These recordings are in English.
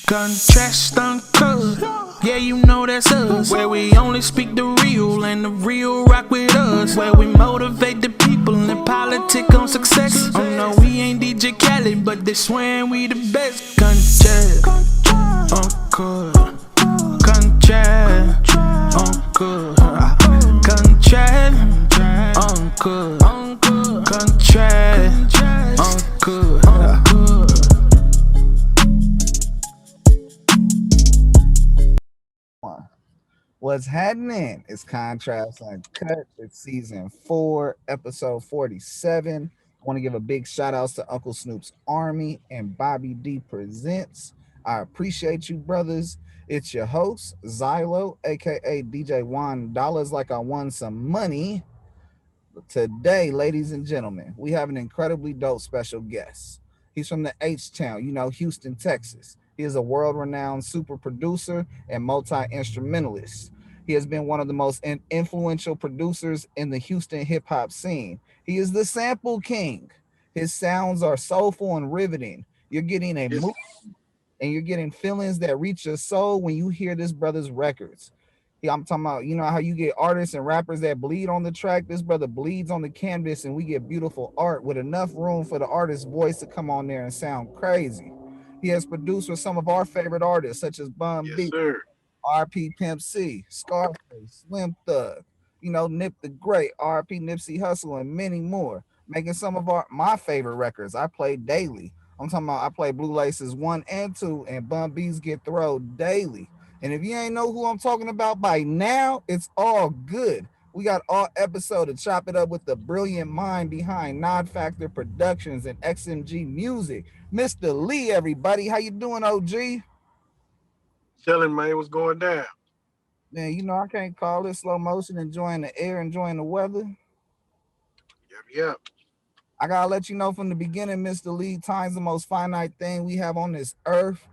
Contrast uncut, yeah, you know that's us. Where we only speak the real and the real rock with us. Where we motivate the people and politic on success. Oh no, we ain't DJ Khaled, but they swearing we the best. Contrast uncut, contrast uncut, contrast uncut, contrast uncut. What's happening? It's Contrast Uncut. It's season 4, episode 47. I want to give a big shout out to Uncle Snoop's Army and Bobby D Presents. I appreciate you, brothers. It's your host, Zylo, aka DJ Juan Dollars Like I Won Some Money. Today, ladies and gentlemen, we have an incredibly dope special guest. He's from the H-Town, Houston, Texas. He is a world-renowned super producer and multi-instrumentalist. He has been one of the most influential producers in the Houston hip-hop scene. He is the sample king. His sounds are soulful and riveting. You're getting a movie and you're getting feelings that reach your soul when you hear this brother's records. I'm talking about, how you get artists and rappers that bleed on the track. This brother bleeds on the canvas and we get beautiful art with enough room for the artist's voice to come on there and sound crazy. He has produced with some of our favorite artists, such as BunB, RP Pimp C, Scarface, Slim Thug, Nip the Great, RP Nipsey Hussle, and many more, making some of my favorite records I play daily. I'm talking about I play Blue Laces 1 and 2, and BunB's Get Thrown daily. And if you ain't know who I'm talking about by now, it's all good. We got all episode to chop it up with the brilliant mind behind Nod Factor Productions and XMG Music. Mr. Lee, everybody. How you doing, OG? Chilling, man. What's going down? Man, I can't call it slow motion, enjoying the air, enjoying the weather. Yep. I gotta let you know from the beginning, Mr. Lee, time's the most finite thing we have on this earth.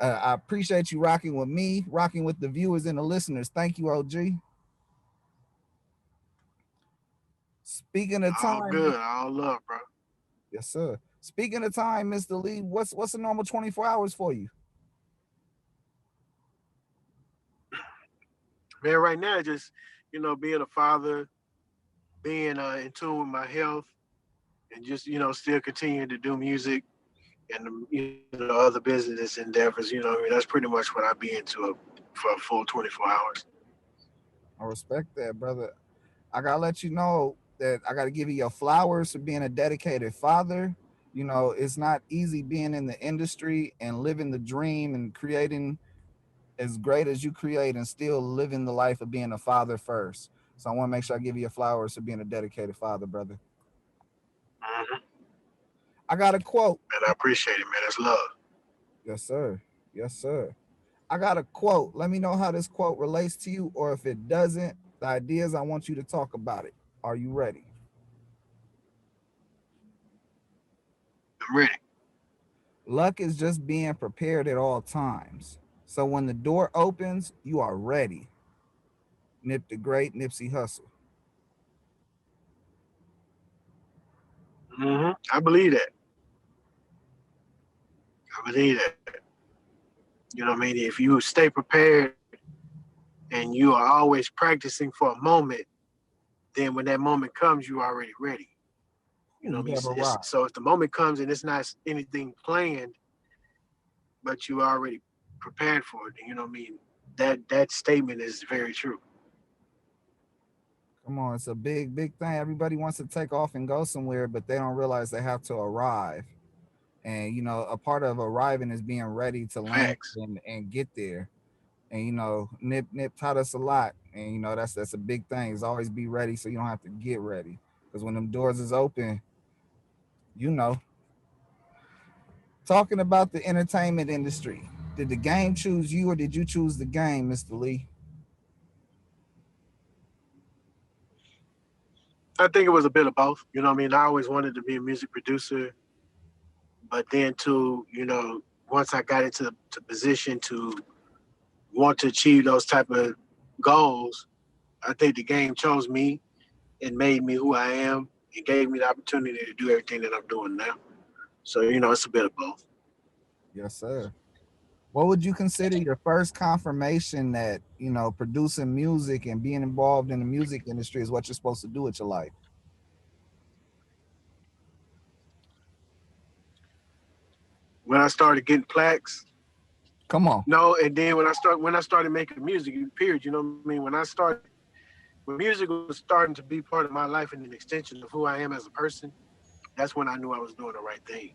I appreciate you rocking with me, rocking with the viewers and the listeners. Thank you, OG. Speaking of time, all good, all love, bro. Yes, sir. Speaking of time, Mr. Lee, what's a normal 24 hours for you? Man, right now, just being a father, being in tune with my health, and just still continuing to do music and other business endeavors. That's pretty much what I be into for a full 24 hours. I respect that, brother. I gotta let you know that I gotta give you your flowers for being a dedicated father. It's not easy being in the industry and living the dream and creating as great as you create and still living the life of being a father first. So I want to make sure I give you your flowers for being a dedicated father, brother. Mm-hmm. I got a quote. Man, I appreciate it, man. That's love. Yes, sir. Yes, sir. I got a quote. Let me know how this quote relates to you, or if it doesn't, the idea is I want you to talk about it. Are you ready? I'm ready. Luck is just being prepared at all times. So when the door opens, you are ready. Nip the Great, Nipsey Hussle. Mm-hmm. I believe that. You know what I mean? If you stay prepared and you are always practicing for a moment, then when that moment comes, you're already ready. You know what I mean? So if the moment comes and it's not anything planned, but you already prepared for it, you know what I mean? That statement is very true. Come on, it's a big thing. Everybody wants to take off and go somewhere, but they don't realize they have to arrive. And a part of arriving is being ready to land and get there. And Nip taught us a lot. And that's a big thing. Is always be ready so you don't have to get ready. Because when them doors is open, talking about the entertainment industry, did the game choose you or did you choose the game, Mr. Lee? I think it was a bit of both. You know what I mean? I always wanted to be a music producer. But then too, once I got into the position to want to achieve those type of goals, I think the game chose me and made me who I am. it gave me the opportunity to do everything that I'm doing now. So, it's a bit of both. Yes, sir. What would you consider your first confirmation that, producing music and being involved in the music industry is what you're supposed to do with your life? When I started getting plaques, Come on. no, and then when I started making music, period, you know what I mean? When music was starting to be part of my life and an extension of who I am as a person, that's when I knew I was doing the right thing.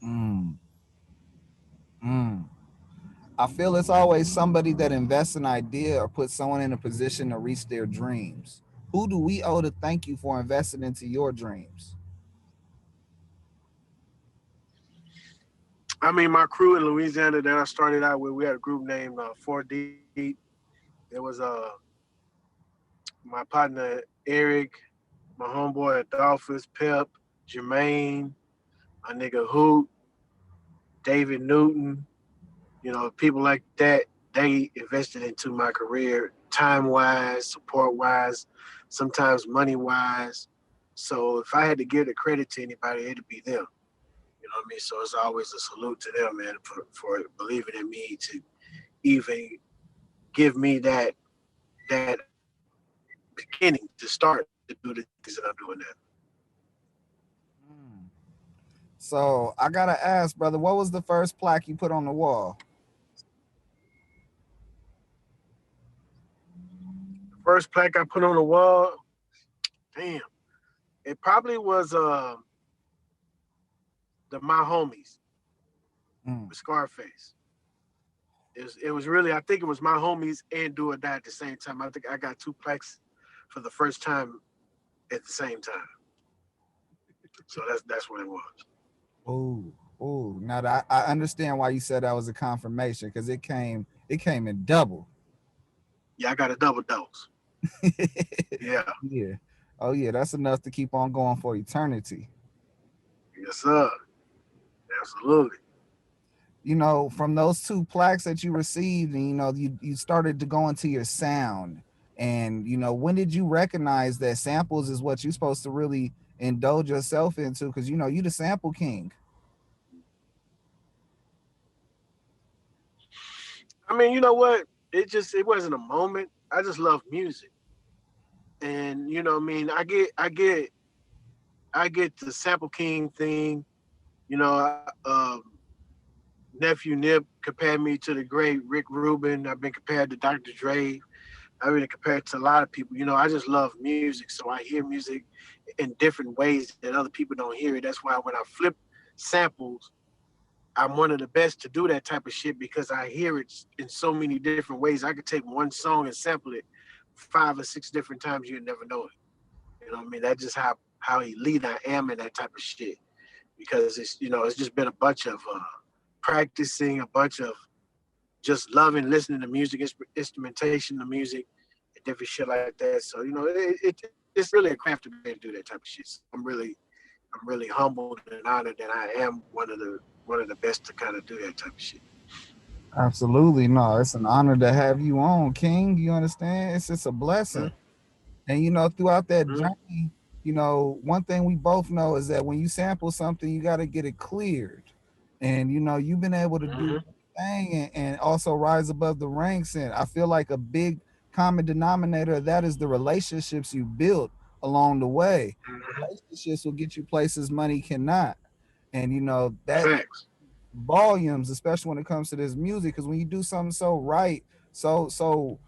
Mm, mm. I feel it's always somebody that invests in an idea or puts someone in a position to reach their dreams. Who do we owe to thank you for investing into your dreams? I mean, my crew in Louisiana that I started out with, we had a group named 4D. There was my partner Eric, my homeboy Adolphus, Pep, Jermaine, my nigga Hoot, David Newton, people like that. They invested into my career time-wise, support-wise, sometimes money-wise. So if I had to give the credit to anybody, it'd be them. You know what I mean? So it's always a salute to them, man, for believing in me to even give me that beginning to start to do the things that I'm doing now. Mm. So I gotta ask, brother, what was the first plaque you put on the wall? The first plaque I put on the wall, damn, it probably was the My Homies with Scarface. It was really, I think it was My Homies and Do or Die at the same time. I think I got two plaques for the first time at the same time. So that's what it was. Oh. Now that I understand why you said that was a confirmation, because it came in double. Yeah, I got a double dose. Yeah. Yeah. Oh yeah, that's enough to keep on going for eternity. Yes, sir. Absolutely. From those two plaques that you received, and you started to go into your sound. And when did you recognize that samples is what you're supposed to really indulge yourself into? Because you the sample king. I mean, you know what? It wasn't a moment. I just love music. And you know what I mean? I get the sample king thing, you know, nephew Nip compared me to the great Rick Rubin. I've been compared to Dr. Dre. I've been compared to a lot of people. I just love music. So I hear music in different ways that other people don't hear it. That's why when I flip samples, I'm one of the best to do that type of shit because I hear it in so many different ways. I could take one song and sample it 5 or 6 different times. You'd never know it. You know what I mean? That's just how elite I am in that type of shit. Because it's just been a bunch of practicing, a bunch of just loving listening to music, instrumentation of music, and different shit like that. So it's really a craft to be able to do that type of shit. So I'm really humbled and honored that I am one of the best to kind of do that type of shit. Absolutely. No, it's an honor to have you on, King. You understand? It's just a blessing. And throughout that journey, one thing we both know is that when you sample something, you got to get it cleared. And you've been able to do your thing and also rise above the ranks. And I feel like a big common denominator of that is the relationships you built along the way. Relationships will get you places money cannot. And that Facts. volumes, especially when it comes to this music, because when you do something so right, so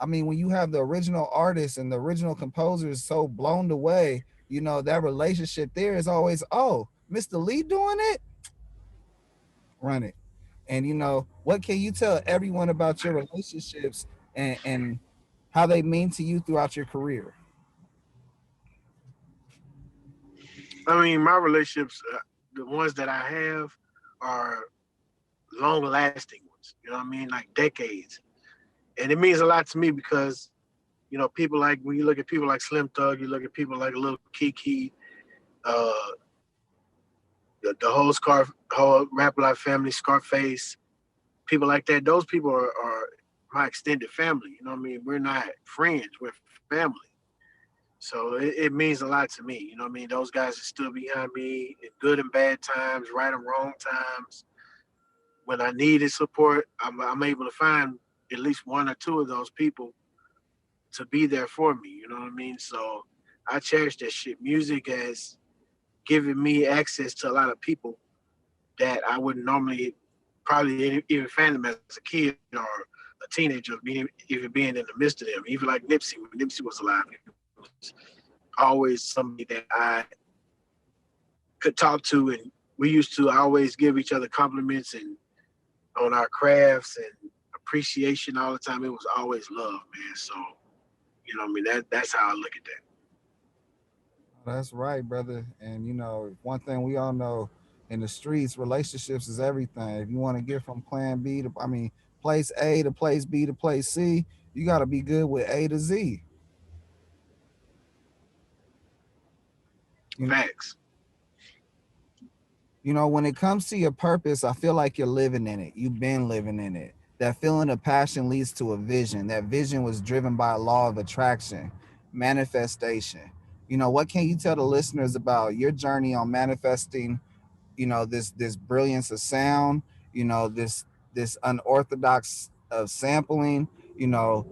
I mean, when you have the original artist and the original composer is so blown away, that relationship there is always, oh, Mr. Lee doing it, run it. And what can you tell everyone about your relationships and how they mean to you throughout your career? I mean, my relationships, the ones that I have, are long-lasting ones. You know what I mean? Like decades, and it means a lot to me because people like when you look at people like Slim Thug, you look at people like Lil Kiki, uh, the whole Rap Life family, Scarface, people like that. Those people are my extended family. You know what I mean? We're not friends, we're family. So it means a lot to me. You know what I mean? Those guys are still behind me in good and bad times, right and wrong times. When I needed support, I'm able to find at least one or two of those people to be there for me. You know what I mean? So I cherish that shit. Music has given me access to a lot of people that I wouldn't normally probably even find them as a kid or a teenager, even being in the midst of them. Even like Nipsey, when Nipsey was alive, it was always somebody that I could talk to, and we used to always give each other compliments and on our crafts and appreciation all the time. It was always love, man. So you know, what I mean that's how I look at that. That's right, brother. And one thing we all know in the streets, relationships is everything. If you want to get from plan B to, place A to place B to place C, you got to be good with A to Z. You, Facts. when it comes to your purpose, I feel like you're living in it. You've been living in it. That feeling of passion leads to a vision. That vision was driven by a law of attraction, manifestation. What can you tell the listeners about your journey on manifesting this brilliance of sound, this unorthodox of sampling, you know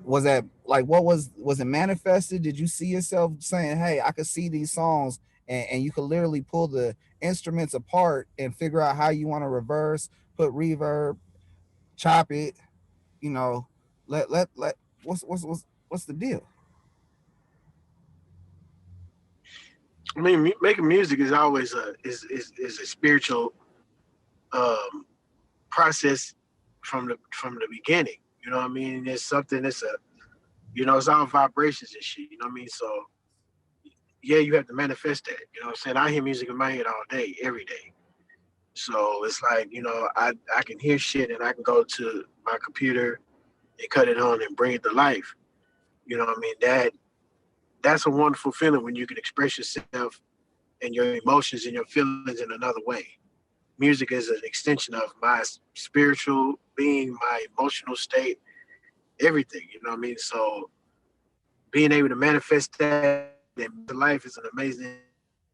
was that like, was it manifested? Did you see yourself saying, hey, I could see these songs, and you could literally pull the instruments apart and figure out how you want to reverse, put reverb, chop it, you know let what's the deal? I mean, making music is always is a spiritual um, process from the beginning. You know what I mean? It's something that's it's all vibrations and shit. You know what I mean? So yeah, you have to manifest that. You know what I'm saying? I hear music in my head all day, every day. So it's like, I can hear shit and I can go to my computer and cut it on and bring it to life. You know what I mean? That's a wonderful feeling when you can express yourself and your emotions and your feelings in another way. Music is an extension of my spiritual being, my emotional state, everything. You know what I mean? So being able to manifest that in life is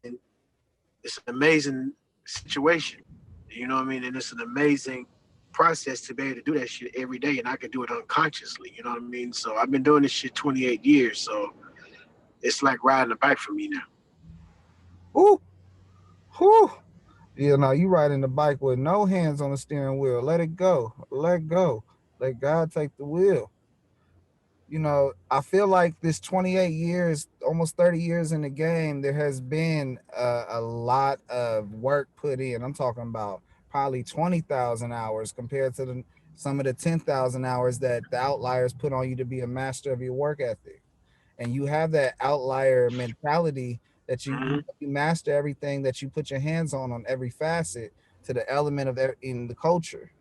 it's an amazing situation. You know what I mean? And it's an amazing process to be able to do that shit every day, and I can do it unconsciously. You know what I mean? So I've been doing this shit 28 years, so it's like riding a bike for me now. Ooh, whew. You riding the bike with no hands on the steering wheel. Let it go. Let go. Let God take the wheel. I feel like this 28 years, almost 30 years in the game, there has been a lot of work put in. I'm talking about probably 20,000 hours compared to some of the 10,000 hours that the outliers put on you to be a master of your work ethic. And you have that outlier mentality that Mm-hmm. you master everything that you put your hands on every facet to the element of in the culture.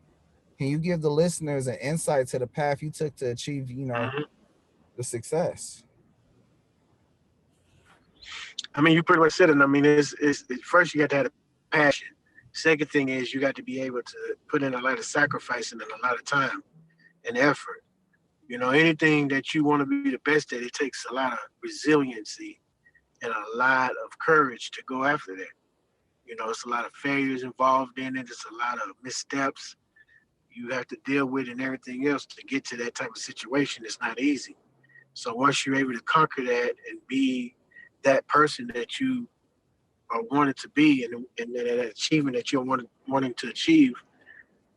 Can you give the listeners an insight to the path you took to achieve, Mm-hmm. the success? I mean, you pretty much said it. I mean, first you got to have a passion. Second thing is you got to be able to put in a lot of sacrifice and a lot of time and effort. Anything that you want to be the best at, it takes a lot of resiliency and a lot of courage to go after that. It's a lot of failures involved in it. It's a lot of missteps you have to deal with and everything else to get to that type of situation. It's not easy. So once you're able to conquer that and be that person that you are wanted to be and that achievement that you're wanting to achieve,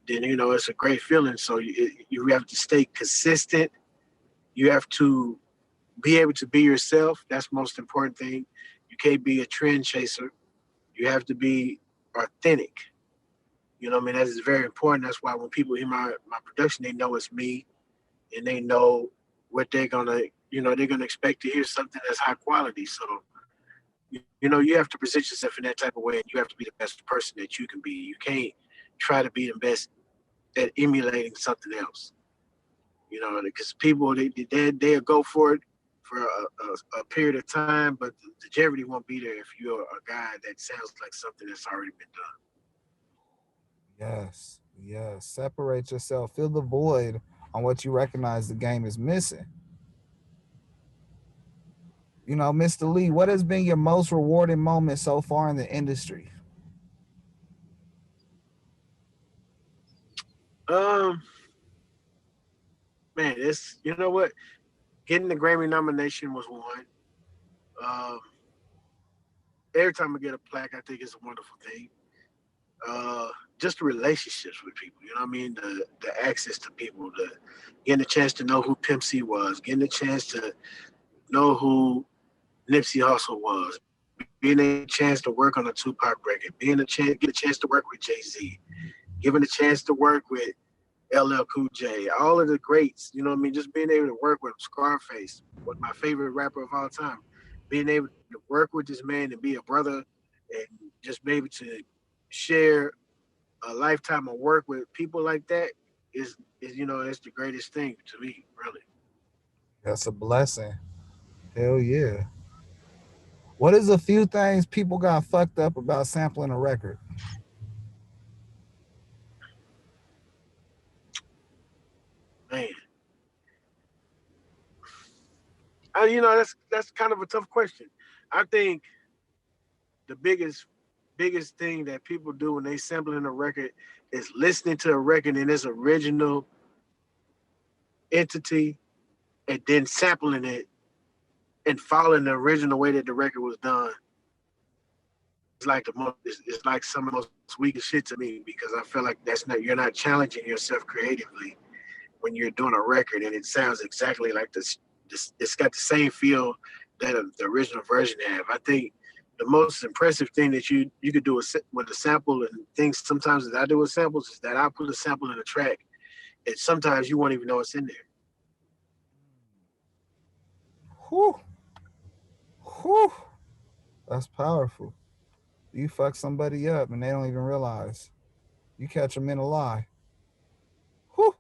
then it's a great feeling. So you have to stay consistent. You have to be able to be yourself. That's the most important thing. You can't be a trend chaser. You have to be authentic. You know what I mean? That is very important. That's why when people hear my production, they know it's me and they know what they're gonna expect to hear something that's high quality. So, you have to present yourself in that type of way and you have to be the best person that you can be. You can't try to be the best at emulating something else. Because people they'll go for it for a period of time, but the longevity won't be there if you're a guy that sounds like something that's already been done. Yes, yes. Separate yourself. Fill the void on what you recognize the game is missing. You know, Mr. Lee, what has been your most rewarding moment so far in the industry? Um, man, it's you know what? Getting the Grammy nomination was one. Um, every time I get a plaque, I think it's a wonderful thing. Uh, just the relationships with people, you know what I mean? The access to people, the getting a chance to know who Pimp C was, getting a chance to know who Nipsey Hussle was, being a chance to work on a Tupac record, get a chance to work with JayZ, given a chance to work with LL Cool J, all of the greats, you know what I mean? Just being able to work with Scarface, with my favorite rapper of all time, being able to work with this man and be a brother and just be able to share a lifetime of work with people like that is you know, it's the greatest thing to me, really. That's a blessing. Hell yeah. What is a few things people got fucked up about sampling a record? Man. You know, that's kind of a tough question. I think the biggest thing that people do when they sampling a record is listening to a record in its original entity and then sampling it and following the original way that the record was done. It's like it's like some of the most weakest shit to me because I feel like that's not you're not challenging yourself creatively when you're doing a record and it sounds exactly like this it's got the same feel that the original version have. I think the most impressive thing that you could do with a sample and things sometimes that I do with samples is that I put a sample in a track and sometimes you won't even know it's in there. Whew, whew. That's powerful. You fuck somebody up and they don't even realize. You catch them in a lie. Whew.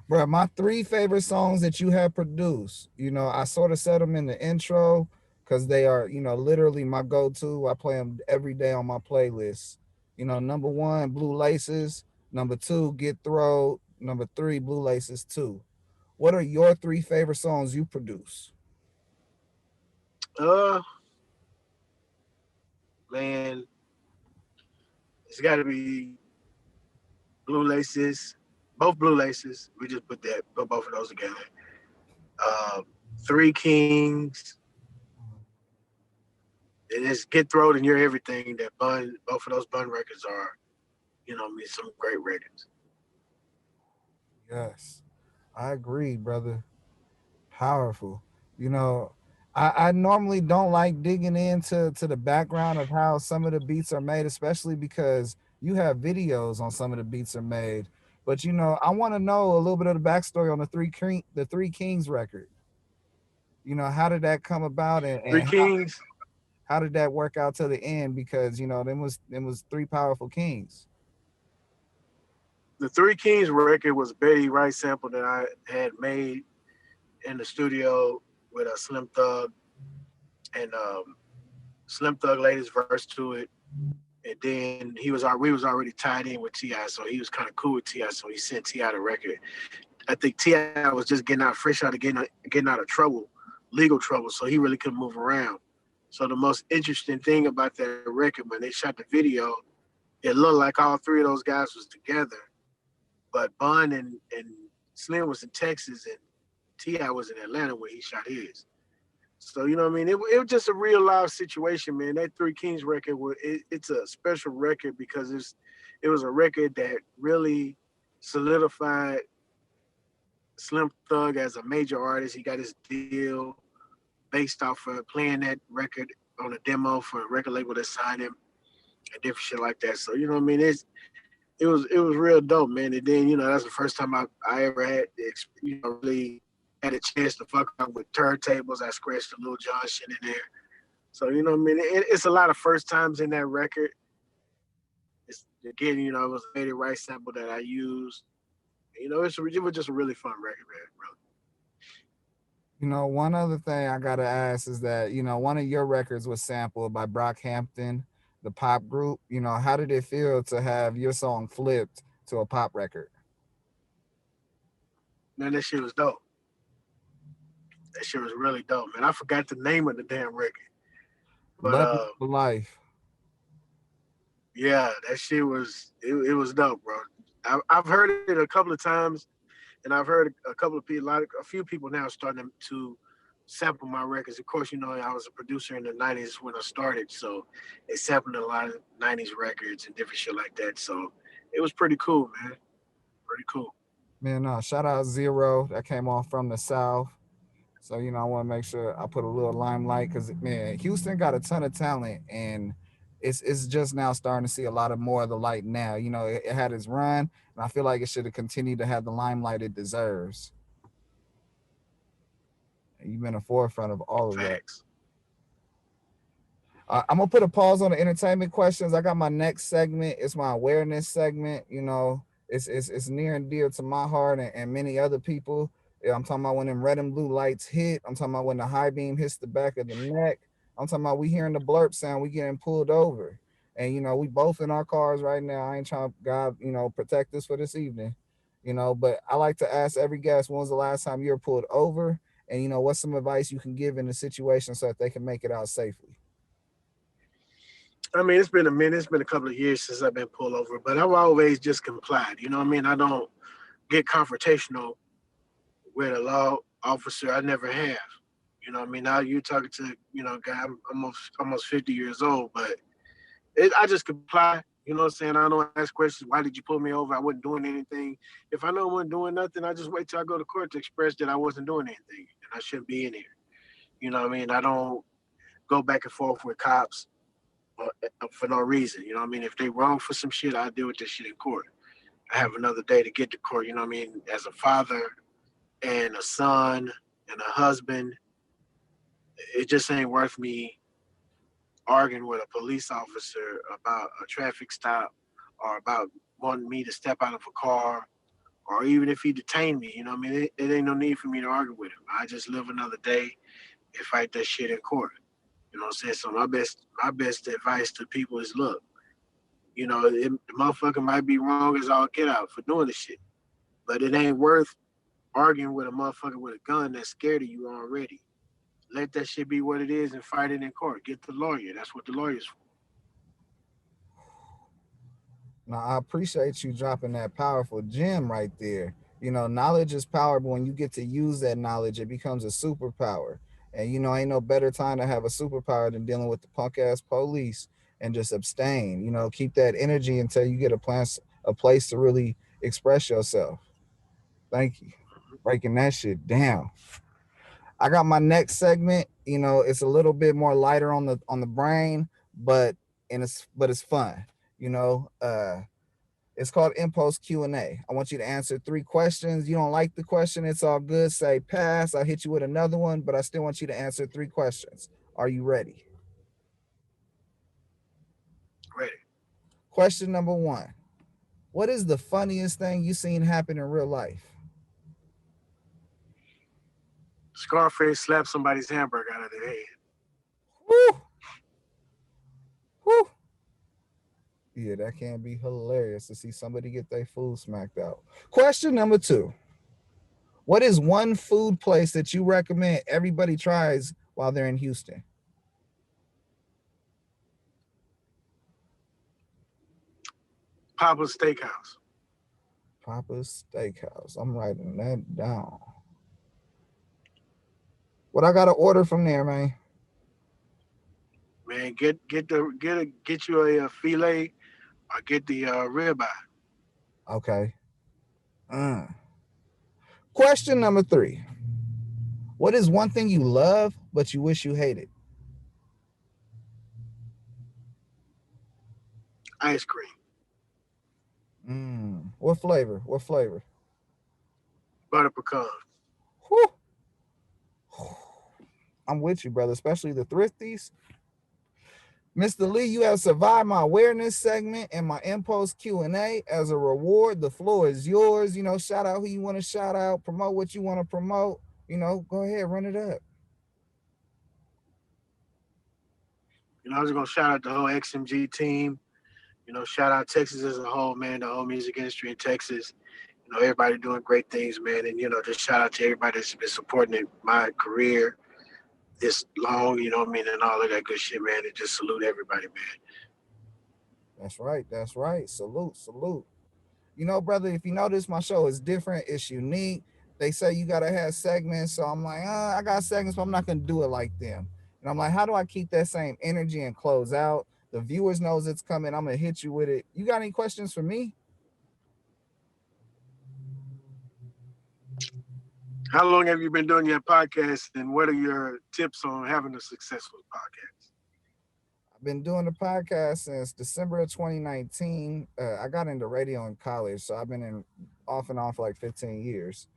Bro, my three favorite songs that you have produced, you know, I sort of said them in the intro because they are, you know, literally my go-to. I play them every day on my playlist. You know, number one, Blue Laces. Number two, Get Throwed. Number three, Blue Laces 2. What are your three favorite songs you produce? Uh Man, it's gotta be Blue Laces, both Blue Laces. We just put both of those together. Uh, Three Kings, and it's Get Throwed and You're Everything that both of those Bun records are, you know, I mean, some great records. Yes, I agree, brother. Powerful. You know, I normally don't like digging into the background of how some of the beats are made, especially because you have videos on some of the beats are made. But you know, I want to know a little bit of the backstory on the Three Kings record. You know, how did that come about, Three and Kings, how did that work out to the end? Because you know, them was three powerful kings. the Three Kings record was Betty Wright sample that I had made in the studio with a Slim Thug, and Slim Thug laid his verse to it, and then we was already tied in with Ti, so he was kind of cool with Ti, so he sent Ti the record. I think Ti was just getting out fresh out of getting out of trouble, legal trouble, so he really couldn't move around. So the most interesting thing about that record when they shot the video, it looked like all three of those guys was together, but Bun and Slim was in Texas and Ti was in Atlanta where he shot his. So you know what I mean? It was just a real live situation, man. That Three Kings record it's a special record because it was a record that really solidified Slim Thug as a major artist. He got his deal based off of playing that record on a demo for a record label that signed him and different shit like that. So you know what I mean? It was real dope, man. And then you know that's the first time I ever had really had a chance to fuck up with turntables. I scratched the Lil Jon shit in there. So you know what I mean? It's a lot of first times in that record. It's again, you know, it was a Lady Rice sample that I used. You know, it was just a really fun record, man. Really. You know, one other thing I gotta ask is that you know one of your records was sampled by Brockhampton, the pop group. You know, how did it feel to have your song flipped to a pop record? Man, that shit was dope. That shit was really dope, man. I forgot the name of the damn record. But Love It for Life. Yeah, that shit was it was dope, bro. I've heard it a couple of times, and I've heard a couple of people, a few people now starting to sample my records. Of course, you know I was a producer in the '90s when I started, so they sampled a lot of '90s records and different shit like that. So it was pretty cool, man. Pretty cool. Man, shout out Zylo. That came off from the South. So, I want to make sure I put a little limelight because, man, Houston got a ton of talent, and it's just now starting to see a lot of more of the light now. It had its run, and I feel like it should have continued to have the limelight it deserves. And you've been a forefront of all of that. Facts. I'm going to put a pause on the entertainment questions. I got my next segment. It's my awareness segment. It's near and dear to my heart and many other people. I'm talking about when them red and blue lights hit. I'm talking about when the high beam hits the back of the neck. I'm talking about we hearing the blurp sound, we getting pulled over. And, we both in our cars right now. I ain't trying to, God, protect us for this evening. But I like to ask every guest, when was the last time you were pulled over? And, what's some advice you can give in the situation so that they can make it out safely? I mean, it's been a minute. It's been a couple of years since I've been pulled over, but I've always just complied. You know what I mean? I don't get confrontational with a law officer. I never have. You know what I mean? Now you're talking to, a guy, I'm almost 50 years old, but I just comply. You know what I'm saying? I don't ask questions. Why did you pull me over? I wasn't doing anything. If I know I wasn't doing nothing, I just wait till I go to court to express that I wasn't doing anything and I shouldn't be in here. You know what I mean? I don't go back and forth with cops for no reason. You know what I mean? If they wrong for some shit, I deal with this shit in court. I have another day to get to court. You know what I mean? As a father and a son and a husband, it just ain't worth me arguing with a police officer about a traffic stop or about wanting me to step out of a car, or even if he detained me. You know what I mean? It ain't no need for me to argue with him. I just live another day and fight that shit in court. You know what I'm saying? So my best advice to people is, look, the motherfucker might be wrong as all get out for doing the shit, but it ain't worth arguing with a motherfucker with a gun that's scared of you already. Let that shit be what it is and fight it in court. Get the lawyer. That's what the lawyer's for. Now, I appreciate you dropping that powerful gem right there. Knowledge is power, but when you get to use that knowledge, it becomes a superpower. And, ain't no better time to have a superpower than dealing with the punk ass police and just abstain. Keep that energy until you get a place to really express yourself. Thank you. Breaking that shit down. I got my next segment. It's a little bit more lighter on the brain, but it's fun. It's called Impulse Q&A. I want you to answer 3 questions. You don't like the question, it's all good. Say pass. I'll hit you with another one, but I still want you to answer 3 questions. Are you ready? Ready. Question number 1. What is the funniest thing you've seen happen in real life? Scarface slapped somebody's hamburger out of their head. Woo! Woo! Yeah, that can be hilarious to see somebody get their food smacked out. Question number 2. What is one food place that you recommend everybody tries while they're in Houston? Papa's Steakhouse. Papa's Steakhouse. I'm writing that down. What I gotta order from there, man? Man, get you a filet or get the ribeye. Okay. Question number 3. What is one thing you love but you wish you hated? Ice cream. What flavor? What flavor? Butter pecan. Whew. I'm with you, brother, especially the thrifties. Mr. Lee, you have survived my awareness segment and my Impulse Q&A. As a reward, the floor is yours. Shout out who you want to shout out, promote what you want to promote. Go ahead, run it up. I was going to shout out the whole XMG team. Shout out Texas as a whole, man, the whole music industry in Texas. everybody doing great things, man. And, just shout out to everybody that's been supporting my career this long, and all of that good shit, man. And just salute everybody, man. That's right. That's right. Salute. Brother, if you notice, my show is different. It's unique. They say you got to have segments. So I'm like, I got segments, but I'm not going to do it like them. And I'm like, how do I keep that same energy and close out? The viewers knows it's coming. I'm going to hit you with it. You got any questions for me? How long have you been doing your podcast, and what are your tips on having a successful podcast? I've been doing the podcast since December of 2019. I got into radio in college, so I've been off and on for like 15 years.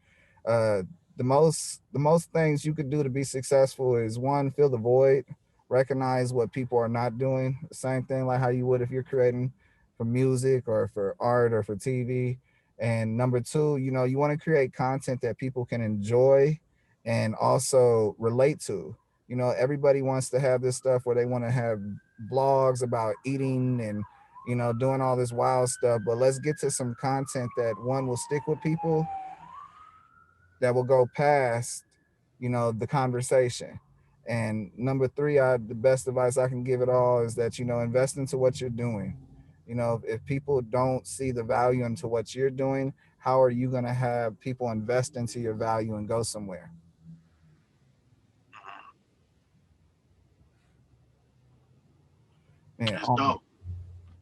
The most things you could do to be successful is, one, fill the void, recognize what people are not doing. Same thing like how you would if you're creating for music or for art or for TV. And number two, you want to create content that people can enjoy and also relate to. Everybody wants to have this stuff where they want to have blogs about eating and, doing all this wild stuff. But let's get to some content that, one, will stick with people, that will go past, the conversation. And number three, the best advice I can give it all is that, invest into what you're doing. If people don't see the value into what you're doing, how are you going to have people invest into your value and go somewhere? Man, that's dope.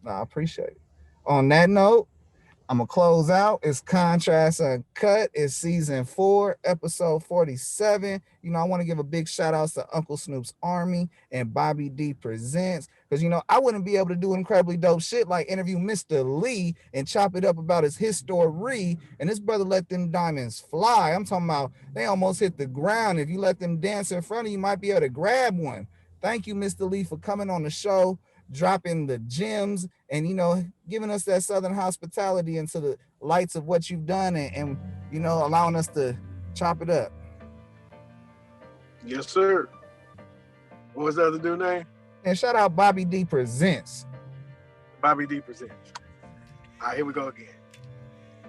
I appreciate it. On that note, I'm going to close out. It's Contrast Uncut. It's season 4, episode 47. I want to give a big shout out to Uncle Snoop's Army and Bobby D Presents. Because, I wouldn't be able to do incredibly dope shit like interview Mr. Lee and chop it up about his history. And this brother let them diamonds fly. I'm talking about they almost hit the ground. If you let them dance in front of you, you might be able to grab one. Thank you, Mr. Lee, for coming on the show, dropping the gems and, giving us that Southern hospitality into the lights of what you've done and allowing us to chop it up. Yes, sir. What was the other dude's name? And shout out Bobby D Presents. Bobby D Presents. All right, here we go again.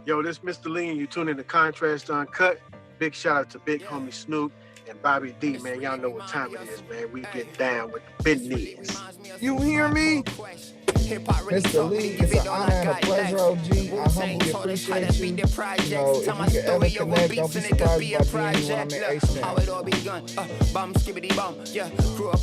Yo, this Mr. Lee, and you tune in to Contrast Uncut. Big shout out to Big Homie Snoop and Bobby D, man. Y'all know what time it is, man. We get down with the business. You hear me? Mr. Lee, it's an honor and a pleasure, OG. I humbly appreciate you. If you can ever connect, don't be surprised by being on the H-Man.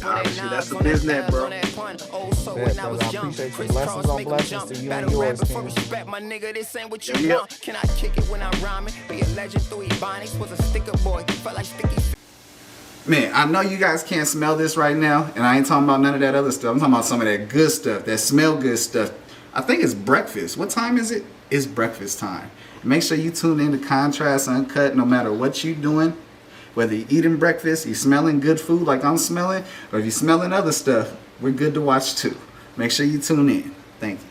Obviously, that's the business, bro. Yeah, brother, I appreciate you. Blessings on blessings to you and yours, King. Yep. Can I kick it when I'm rhyming? Be a legend through Ebonics. Was a sticker boy. Felt like sticky. Man, I know you guys can't smell this right now, and I ain't talking about none of that other stuff. I'm talking about some of that good stuff, that smell good stuff. I think it's breakfast. What time is it? It's breakfast time. Make sure you tune in to Contrast Uncut no matter what you're doing. Whether you're eating breakfast, you're smelling good food like I'm smelling, or if you're smelling other stuff, we're good to watch too. Make sure you tune in. Thank you.